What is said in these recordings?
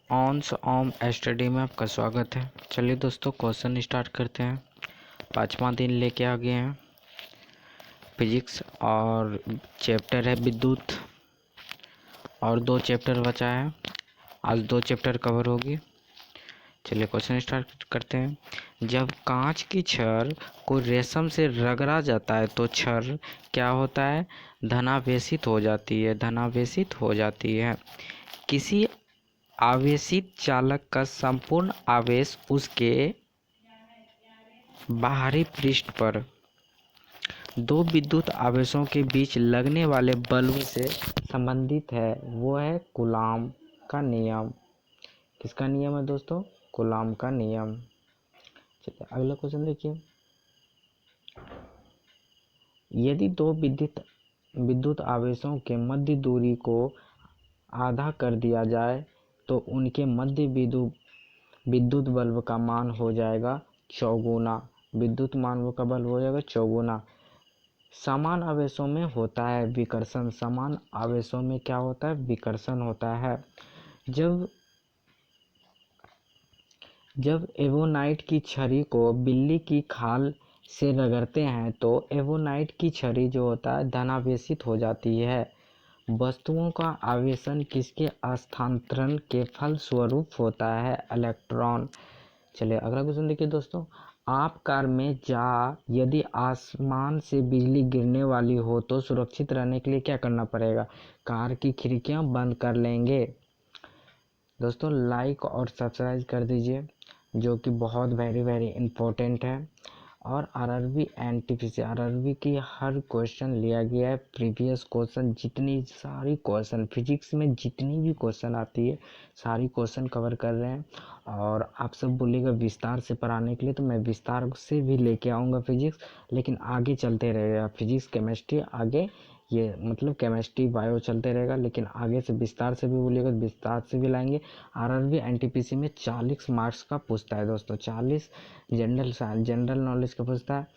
ऑन्स Om study में आपका स्वागत है। चलिए दोस्तों, क्वेश्चन स्टार्ट करते हैं। 5वां दिन लेके आ गए हैं फिजिक्स, और चैप्टर है विद्युत, और 2 चैप्टर बचा है। आज 2 चैप्टर कवर होगी। चलिए क्वेश्चन स्टार्ट करते हैं। जब कांच की छड़ को रेशम से रगड़ा जाता है तो छड़ क्या होता है? धनावेशित हो जाती है। धनावेशित हो जाती है। किसी आवेशित चालक का संपूर्ण आवेश उसके बाहरी पृष्ठ पर 2 विद्युत आवेशों के बीच लगने वाले बल्ब से संबंधित है। वो है कूलाम का नियम। किसका नियम है दोस्तों? कूलाम का नियम। चलिए अगला क्वेश्चन देखिए। यदि 2 विद्युत आवेशों के मध्य दूरी को आधा कर दिया जाए तो उनके मध्य विद्युत बल्ब का मान हो जाएगा चौगुना। विद्युत मान का बल्ब हो जाएगा चौगुना। समान आवेशों में होता है विकर्षण। समान आवेशों में क्या होता है? विकर्षण होता है। जब एवोनाइट की छड़ी को बिल्ली की खाल से रगड़ते हैं तो एवोनाइट की छड़ी जो होता है धनावेशित हो जाती है। वस्तुओं का आवेशन किसके स्थानांतरण के फलस्वरूप होता है? इलेक्ट्रॉन। चलिए अगला क्वेश्चन देखिए दोस्तों। आप कार में यदि आसमान से बिजली गिरने वाली हो तो सुरक्षित रहने के लिए क्या करना पड़ेगा? कार की खिड़कियां बंद कर लेंगे। दोस्तों लाइक और सब्सक्राइब कर दीजिए, जो कि बहुत वेरी इम्पोर्टेंट है। और आरआरबी एनटीपीसी आरआरबी की हर क्वेश्चन लिया गया है। प्रीवियस क्वेश्चन जितनी सारी क्वेश्चन फिजिक्स में जितनी भी क्वेश्चन आती है सारी क्वेश्चन कवर कर रहे हैं। और आप सब बोलिएगा विस्तार से पढ़ाने के लिए, तो मैं विस्तार से भी लेके आऊँगा फिजिक्स, लेकिन आगे चलते रहेगा फिजिक्स केमिस्ट्री। आगे ये मतलब केमिस्ट्री बायो चलते रहेगा, लेकिन आगे से विस्तार से भी बोलिएगा विस्तार से भी लाएंगे। आरआरबी एनटीपीसी में 40 मार्क्स का पूछता है दोस्तों। 40 जनरल नॉलेज का पूछता है,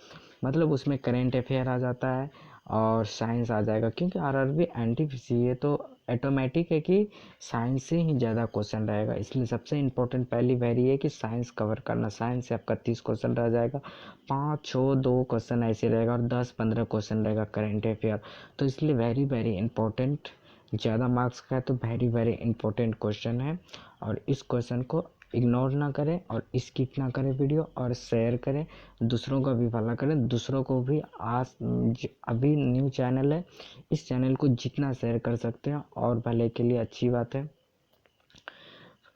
मतलब उसमें करेंट अफेयर आ जाता है और साइंस आ जाएगा। क्योंकि आरआरबी एनटीपीसी ये तो ऑटोमेटिक है कि साइंस से ही ज़्यादा क्वेश्चन रहेगा, इसलिए सबसे इम्पोर्टेंट पहली वेरी है कि साइंस कवर करना। साइंस से आपका 30 क्वेश्चन रह जाएगा, 5 6 2 क्वेश्चन ऐसे रहेगा, और 10-15 क्वेश्चन रहेगा करेंट अफेयर। तो इसलिए वेरी इंपॉर्टेंट, ज़्यादा मार्क्स का है तो वेरी इंपॉर्टेंट क्वेश्चन है। और इस क्वेश्चन को इग्नोर ना करें और स्किप ना करें वीडियो, और शेयर करें, दूसरों का भी भला करें। दूसरों को भी अभी न्यू चैनल है, इस चैनल को जितना शेयर कर सकते हैं और भले के लिए अच्छी बात है।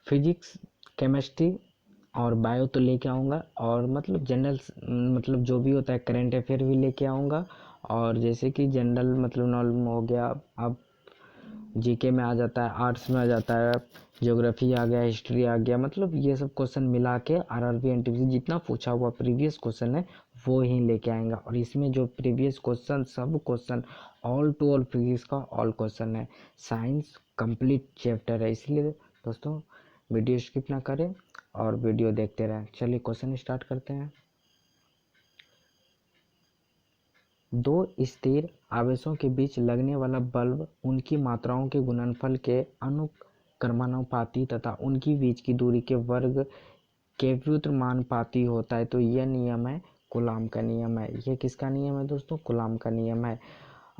फिजिक्स केमिस्ट्री और बायो तो लेके आऊँगा, और मतलब जनरल मतलब जो भी होता है करेंट अफेयर भी लेके आऊँगा। और जैसे कि जनरल मतलब नॉलेज हो गया, अब जीके में आ जाता है, आर्ट्स में आ जाता है, ज्योग्राफी आ गया, हिस्ट्री आ गया, मतलब ये सब क्वेश्चन मिला के आरआरबी एनटीपीसी जितना पूछा हुआ प्रीवियस क्वेश्चन है वो ही लेके आएंगे। और इसमें जो प्रीवियस क्वेश्चन सब question all to all physics का ऑल क्वेश्चन है। साइंस कंप्लीट चैप्टर है, इसलिए दोस्तों वीडियो स्किप ना करें और वीडियो देखते रहें। चलिए क्वेश्चन स्टार्ट करते हैं। 2 स्थिर आवेशों के बीच लगने वाला बल्ब उनकी मात्राओं के गुणनफल के अनुक्रमानुपाती तथा उनकी बीच की दूरी के वर्ग के व्युत्क्रमानुपाती होता है। तो यह नियम है कूलाम का नियम है। यह किसका नियम है दोस्तों? कूलाम का नियम है।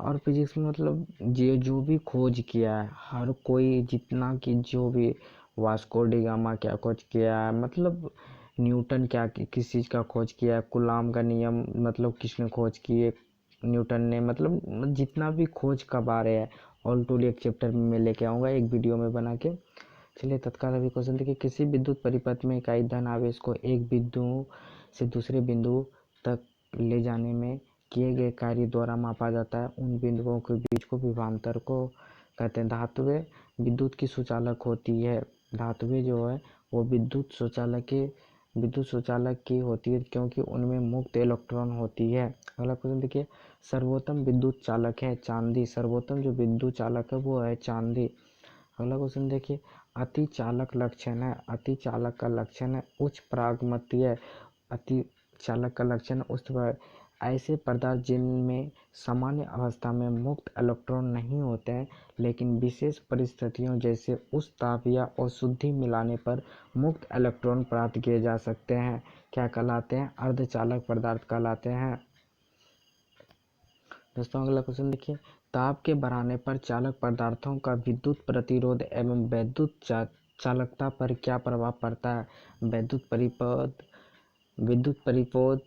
और फिजिक्स में मतलब जो भी खोज किया है हर कोई, जितना कि जो भी वास्को डी गामा क्या खोज किया है, मतलब न्यूटन क्या किस चीज़ का खोज किया है, कूलाम का नियम मतलब किसने खोज किए, न्यूटन ने, मतलब जितना भी खोज का बारे है ऑल टू एक चैप्टर में मैं लेके आऊँगा एक वीडियो में बना के। चलिए तत्काल अभी क्वेश्चन देखिए। किसी विद्युत परिपथ में इकाई धन आवेश को एक बिंदु से दूसरे बिंदु तक ले जाने में किए गए कार्य द्वारा मापा जाता है। उन बिंदुओं के बीच को विभवांतर को कहते हैं। धातुएं विद्युत की सुचालक होती है। धातुएं जो है वो विद्युत सुचालक की होती है, क्योंकि उनमें मुक्त इलेक्ट्रॉन होती है। अगला क्वेश्चन देखिए। सर्वोत्तम विद्युत चालक है चांदी। सर्वोत्तम जो विद्युत चालक है वो है चांदी। अगला क्वेश्चन देखिए। अति चालक लक्षण है। अति चालक का लक्षण है उच्च प्रागमतीय। अति चालक का लक्षण उच्च ऐसे पदार्थ जिनमें सामान्य अवस्था में मुक्त इलेक्ट्रॉन नहीं होते हैं लेकिन विशेष परिस्थितियों जैसे उच्च ताप या अशुद्धि मिलाने पर मुक्त इलेक्ट्रॉन प्राप्त किए जा सकते हैं, क्या कहलाते हैं? अर्धचालक पदार्थ कहलाते हैं। दोस्तों अगला क्वेश्चन देखिए, ताप के बढ़ाने पर चालक पदार्थों का विद्युत प्रतिरोध एवं वैद्युत चालकता पर क्या प्रभाव पड़ता है? विद्युत परिपथ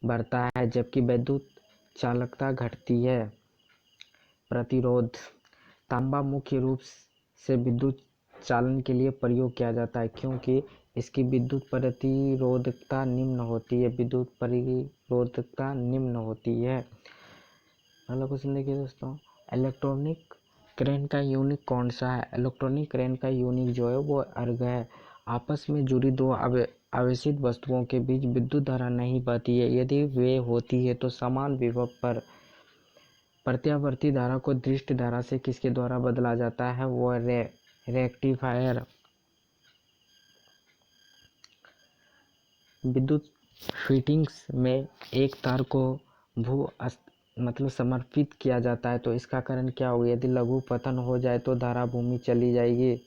बढ़ता है जबकि वैद्युत चालकता घटती है। प्रतिरोध, तांबा मुख्य रूप से विद्युत चालन के लिए प्रयोग किया जाता है क्योंकि इसकी विद्युत प्रतिरोधकता निम्न होती है। अगला क्वेश्चन देखिए दोस्तों, इलेक्ट्रॉनिक करंट का यूनिट कौन सा है? इलेक्ट्रॉनिक करंट का यूनिट जो है वो अर्ग है। आपस में जुड़ी दो आवेशित वस्तुओं के बीच विद्युत धारा नहीं बहती है। यदि वे होती है तो समान विभव पर प्रत्यावर्ती धारा को दृष्ट धारा से किसके द्वारा बदला जाता है? वो रेक्टिफायर। विद्युत फिटिंग्स में एक तार को समर्पित किया जाता है तो इसका कारण क्या होगा? यदि लघु पतन हो जाए तो धारा भूमि चली जाएगी।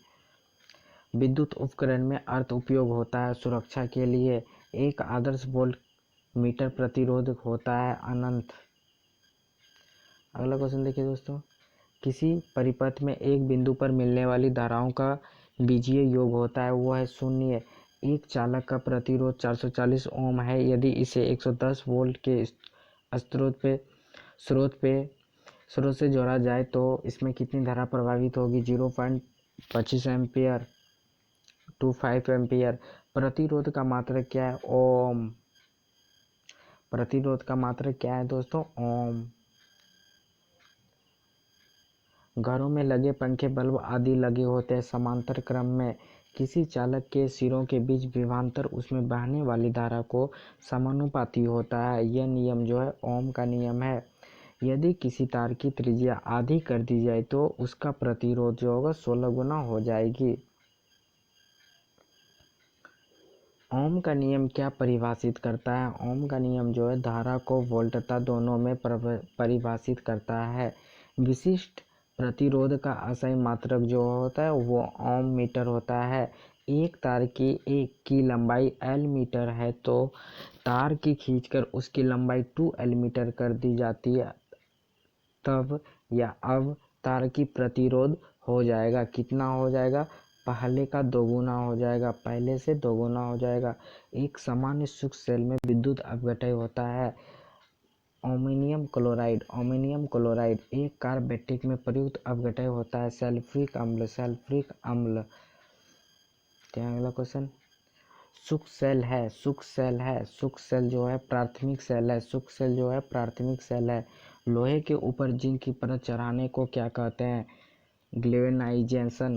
विद्युत उपकरण में अर्थ उपयोग होता है सुरक्षा के लिए। एक आदर्श वोल्ट मीटर प्रतिरोध होता है अनंत। अगला क्वेश्चन देखिए दोस्तों, किसी परिपथ में एक बिंदु पर मिलने वाली धाराओं का बीजीय योग होता है, वो है शून्य। एक चालक का प्रतिरोध 440 ओम है। यदि इसे 110 वोल्ट के स्रोत से जोड़ा जाए तो इसमें कितनी धारा प्रवाहित होगी? 0.25 एम्पियर 25 एम्पियर। प्रतिरोध का मात्रक क्या है? ओम। प्रतिरोध का मात्रक क्या है दोस्तों? ओम। घरों में लगे पंखे, बल्ब आदि लगे होते हैं समांतर क्रम में। किसी चालक के सिरों के बीच विभवांतर उसमें बहने वाली धारा को समानुपाती होता है। यह नियम जो है ओम का नियम है। यदि किसी तार की त्रिज्या आधी कर दी जाए तो उसका प्रतिरोध जो होगा 16 गुना हो जाएगी। ओम का नियम क्या परिभाषित करता है? ओम का नियम जो है धारा को वोल्टता दोनों में परिभाषित करता है। विशिष्ट प्रतिरोध का असही मात्रक जो होता है वो ओम मीटर होता है। एक तार की लंबाई L मीटर है तो तार की खींचकर उसकी लंबाई 2L मीटर कर दी जाती है। तब या अब तार की प्रतिरोध हो जाएगा, कितना हो जाएगा? पहले का दोगुना हो जाएगा, पहले से दोगुना हो जाएगा। एक सामान्य शुष्क सेल में विद्युत अपघटय होता है अमोनियम क्लोराइड। एक कार्बेटिक में प्रयुक्त अपघटय होता है सल्फ्यूरिक अम्ल। क्या अगला क्वेश्चन? शुष्क सेल जो है प्राथमिक सेल है। लोहे के ऊपर जिंक की परत चढ़ाने को क्या कहते हैं? ग्लेवेनाइजेशन।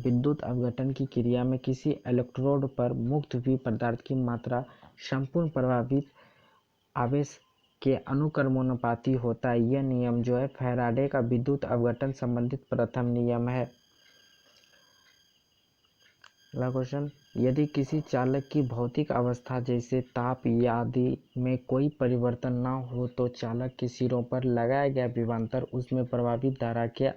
विद्युत अपघटन की क्रिया में किसी इलेक्ट्रोड पर मुक्त हुई पदार्थ की मात्रा संपूर्ण प्रभावित आवेश के अनुक्रमानुपाती होता है। यह नियम जो है फैराडे का विद्युत अपघटन संबंधित प्रथम नियम है। अगला क्वेश्चन, यदि किसी चालक की भौतिक अवस्था जैसे ताप आदि में कोई परिवर्तन न हो तो चालक के सिरों पर लगाया गया विभवांतर उसमें प्रवाहित धारा के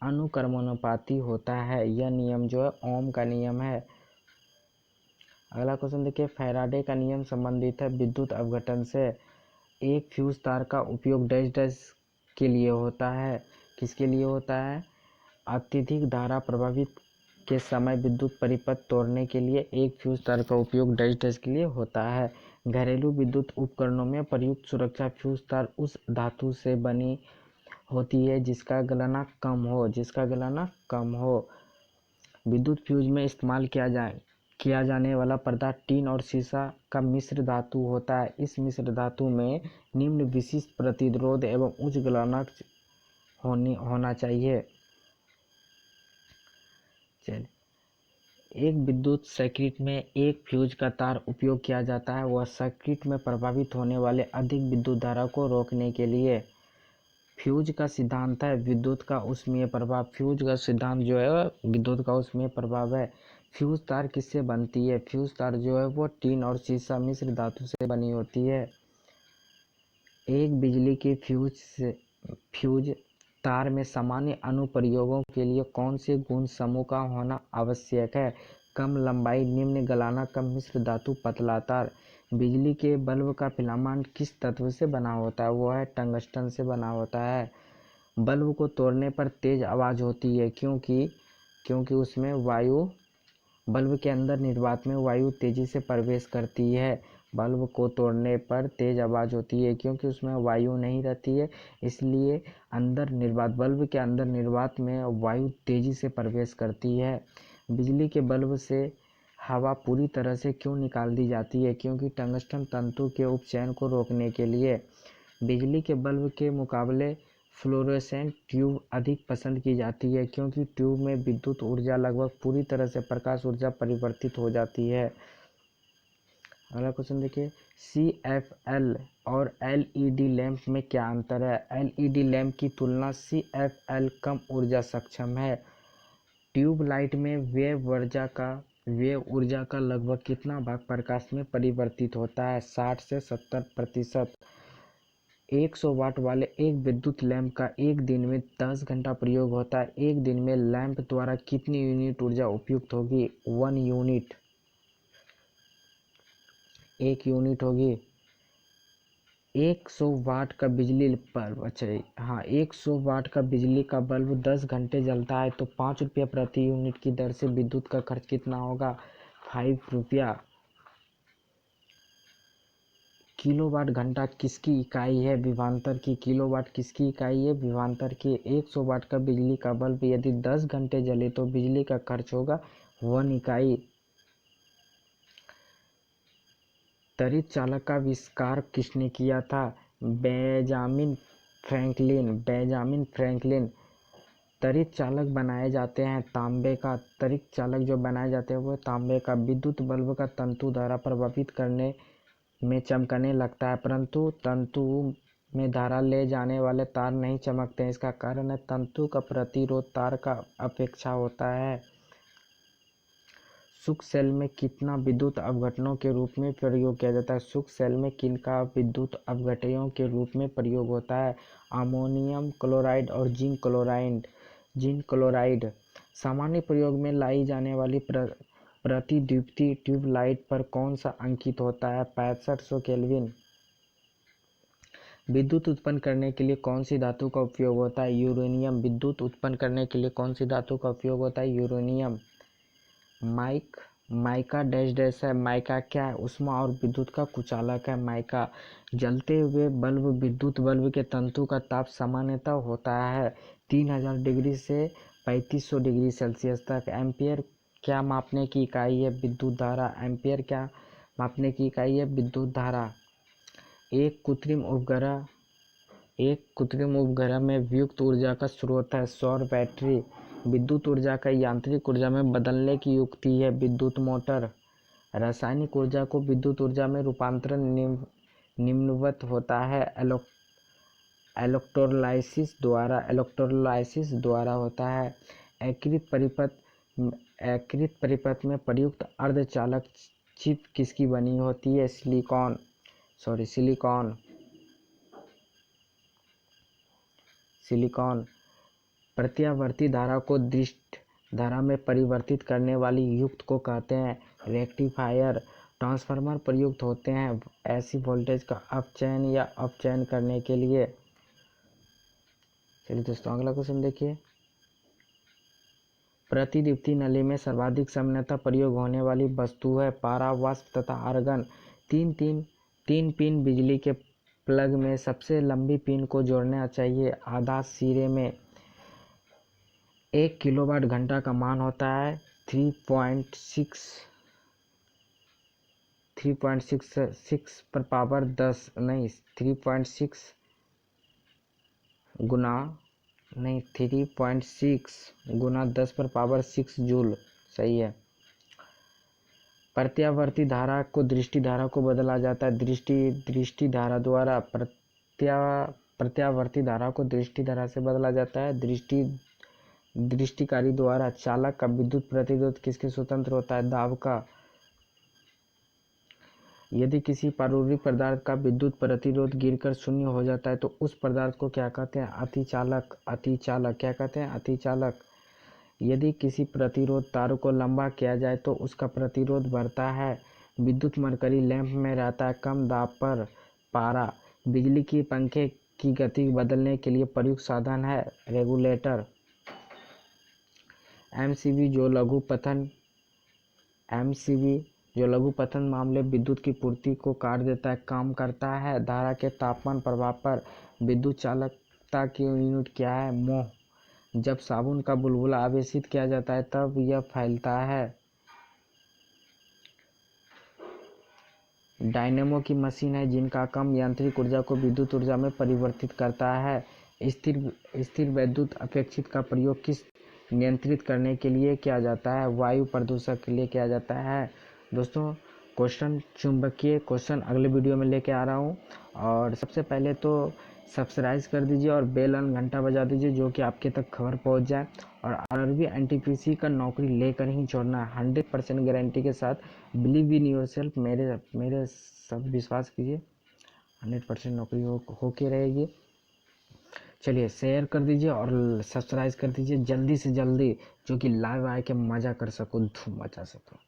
अनुक्रमानुपाती होता है। यह नियम जो है ओम का नियम है। अगला क्वेश्चन देखिए, फैराडे का नियम संबंधित है विद्युत अपघटन से। एक फ्यूज तार का उपयोग डैश के लिए होता है। किसके लिए होता है? अत्यधिक धारा प्रभावित के समय विद्युत परिपथ तोड़ने के लिए एक फ्यूज तार का उपयोग डैश के लिए होता है। घरेलू विद्युत उपकरणों में प्रयुक्त सुरक्षा फ्यूज तार उस धातु से बनी होती है जिसका गलनांक कम हो। विद्युत फ्यूज में इस्तेमाल किया जाने वाला पदार्थ टीन और सीसा का मिश्र धातु होता है। इस मिश्र धातु में निम्न विशिष्ट प्रतिरोध एवं उच्च गलनांक होना चाहिए। एक विद्युत सर्किट में एक फ्यूज का तार उपयोग किया जाता है वह सर्किट में प्रभावित होने वाले अधिक विद्युत धारा को रोकने के लिए। फ्यूज का सिद्धांत है विद्युत का ऊष्मीय प्रभाव। फ्यूज का सिद्धांत जो है विद्युत का ऊष्मीय प्रभाव है। फ्यूज तार किससे बनती है? फ्यूज तार जो है वो टीन और सीसा मिश्र धातु से बनी होती है। एक बिजली की फ्यूज तार में सामान्य अनुप्रयोगों के लिए कौन से गुण समूह का होना आवश्यक है? कम लंबाई, निम्न गलाना, कम मिश्र धातु, पतला तार। बिजली के बल्ब का फिलामेंट किस तत्व से बना होता है? वो है टंगस्टन से बना होता है। बल्ब को तोड़ने पर तेज आवाज़ होती है क्योंकि उसमें वायु बल्ब के अंदर निर्वात में वायु तेजी से प्रवेश करती है। बल्ब को तोड़ने पर तेज आवाज़ होती है क्योंकि उसमें वायु नहीं रहती है, इसलिए बल्ब के अंदर निर्वात में वायु तेजी से प्रवेश करती है। बिजली के बल्ब से हवा पूरी तरह से क्यों निकाल दी जाती है? क्योंकि टंगस्टन तंतु के उपचयन को रोकने के लिए। बिजली के बल्ब के मुकाबले फ्लोरोसेंट ट्यूब अधिक पसंद की जाती है क्योंकि ट्यूब में विद्युत ऊर्जा लगभग पूरी तरह से प्रकाश ऊर्जा परिवर्तित हो जाती है। अगला क्वेश्चन देखिए, CFL और LED लैंप में क्या अंतर है? LED लैंप की तुलना CFL कम ऊर्जा सक्षम है। ट्यूब लाइट में व्यय ऊर्जा का लगभग कितना भाग प्रकाश में परिवर्तित होता है? 60 से 70%। 100 वाट वाले एक विद्युत लैंप का एक दिन में 10 घंटा प्रयोग होता है। एक दिन में लैंप द्वारा कितनी यूनिट ऊर्जा उपयुक्त होगी? 1 यूनिट, 1 यूनिट होगी। 100 वाट का बिजली बल्ब, अच्छा हाँ, 100 वाट का बिजली का बल्ब 10 घंटे जलता है तो 5 रुपया प्रति यूनिट की दर से विद्युत का खर्च कितना होगा? 5 रुपया। किलोवाट घंटा किसकी इकाई है? विभवांतर की। किलोवाट किसकी इकाई है? विभवांतर की। 100 वाट का बिजली का बल्ब यदि 10 घंटे जले तो बिजली का खर्च होगा 1 इकाई। त्वरित चालक का आविष्कार किसने किया था? Benjamin Franklin. त्वरित चालक बनाए जाते हैं तांबे का। त्वरित चालक जो बनाए जाते हैं वो तांबे का। विद्युत बल्ब का तंतु धारा प्रभावित करने में चमकने लगता है, परंतु तंतु में धारा ले जाने वाले तार नहीं चमकते हैं। इसका कारण है तंतु का प्रतिरोध तार का अपेक्षा होता है। शुष्क सेल में कितना विद्युत अपघटनों के रूप में प्रयोग किया जाता है? शुष्क सेल में किनका विद्युत अपघटनों के रूप में प्रयोग होता है? अमोनियम क्लोराइड और जिंक क्लोराइड। सामान्य प्रयोग में लाई जाने वाली प्रतिदीप्ति ट्यूबलाइट पर कौन सा अंकित होता है? 6500 केल्विन। विद्युत उत्पन्न करने के लिए कौन सी धातु का उपयोग होता है? यूरेनियम। विद्युत उत्पन्न करने के लिए कौन सी धातु का उपयोग होता है? यूरेनियम। माइका डैश डैश है। माइका क्या है? ऊष्मा और विद्युत का कुचालक है माइका। जलते हुए बल्ब विद्युत बल्ब के तंतु का ताप सामान्यतः होता है 3000 डिग्री से 3500 डिग्री सेल्सियस तक। एम्पियर क्या मापने की इकाई है? विद्युत धारा। एम्पियर क्या मापने की इकाई है? विद्युत धारा। एक कृत्रिम उपग्रह में वियुक्त ऊर्जा का स्रोत है सौर बैटरी। विद्युत ऊर्जा का यांत्रिक ऊर्जा में बदलने की युक्ति है विद्युत मोटर। रासायनिक ऊर्जा को विद्युत ऊर्जा में रूपांतरण निम्नवत होता है इलेक्ट्रोलाइसिस द्वारा होता है। एकीकृत परिपथ में प्रयुक्त अर्धचालक चिप किसकी बनी होती है? सिलिकॉन। प्रत्यावर्ती धारा को दृष्ट धारा में परिवर्तित करने वाली युक्त को कहते हैं रेक्टिफायर। ट्रांसफार्मर प्रयुक्त होते हैं ऐसी वोल्टेज का अपचयन या अपचयन करने के लिए। चलिए दोस्तों अगला क्वेश्चन देखिए, प्रतिदीप्ति नली में सर्वाधिक सामान्यतः प्रयोग होने वाली वस्तु है पारा, वाष्प तथा आर्गन। तीन पिन बिजली के प्लग में सबसे लंबी पिन को जोड़ना चाहिए आधा सिरे में। 1 किलोवाट घंटा का मान होता है 3.66 पर पावर 10 नहीं 3.6 गुना 10 पर पावर 6 जूल। सही है। प्रत्यावर्ती धारा को दृष्टि धारा को बदला जाता है दृष्टि धारा द्वारा। प्रत्यावर्ती धारा को दृष्टि धारा से बदला जाता है दृष्टिकारी द्वारा। चालक का विद्युत प्रतिरोध किसके स्वतंत्र होता है? दाब का। यदि किसी पारूरिक पदार्थ का विद्युत प्रतिरोध गिरकर शून्य हो जाता है तो उस पदार्थ को क्या कहते हैं? अतिचालक। अतिचालक क्या कहते हैं? अतिचालक। यदि किसी प्रतिरोध तार को लंबा किया जाए तो उसका प्रतिरोध बढ़ता है। विद्युत मरकरी लैंप में रहता है कम दाब पर पारा। बिजली की पंखे की गति बदलने के लिए प्रयुक्त साधन है रेगुलेटर। एमसीबी जो लघु पतन मामले विद्युत की पूर्ति को काट देता है, काम करता है। धारा के तापमान प्रभाव पर विद्युत चालकता की यूनिट क्या है? मोह। जब साबुन का बुलबुला आवेशित किया जाता है तब यह फैलता है। डायनेमो की मशीन है जिनका काम यांत्रिक ऊर्जा को विद्युत ऊर्जा में परिवर्तित करता है। स्थिर वैद्युत अपेक्षित का प्रयोग किस नियंत्रित करने के लिए किया जाता है? वायु प्रदूषण के लिए किया जाता है। दोस्तों, क्वेश्चन चुंबकीय क्वेश्चन अगले वीडियो में लेके आ रहा हूँ। और सबसे पहले तो सब्सक्राइब कर दीजिए और बेल और घंटा बजा दीजिए जो कि आपके तक खबर पहुंच जाए। और आरआरबी एनटीपीसी का नौकरी लेकर ही छोड़ना 100% गारंटी के साथ। बिलीव इन योरसेल्फ, मेरे सब विश्वास कीजिए 100% नौकरी हो के रहेगी। चलिए शेयर कर दीजिए और सब्सक्राइब कर दीजिए जल्दी से जल्दी, जो कि लाइव आके मज़ा कर सको, धूम मचा सको।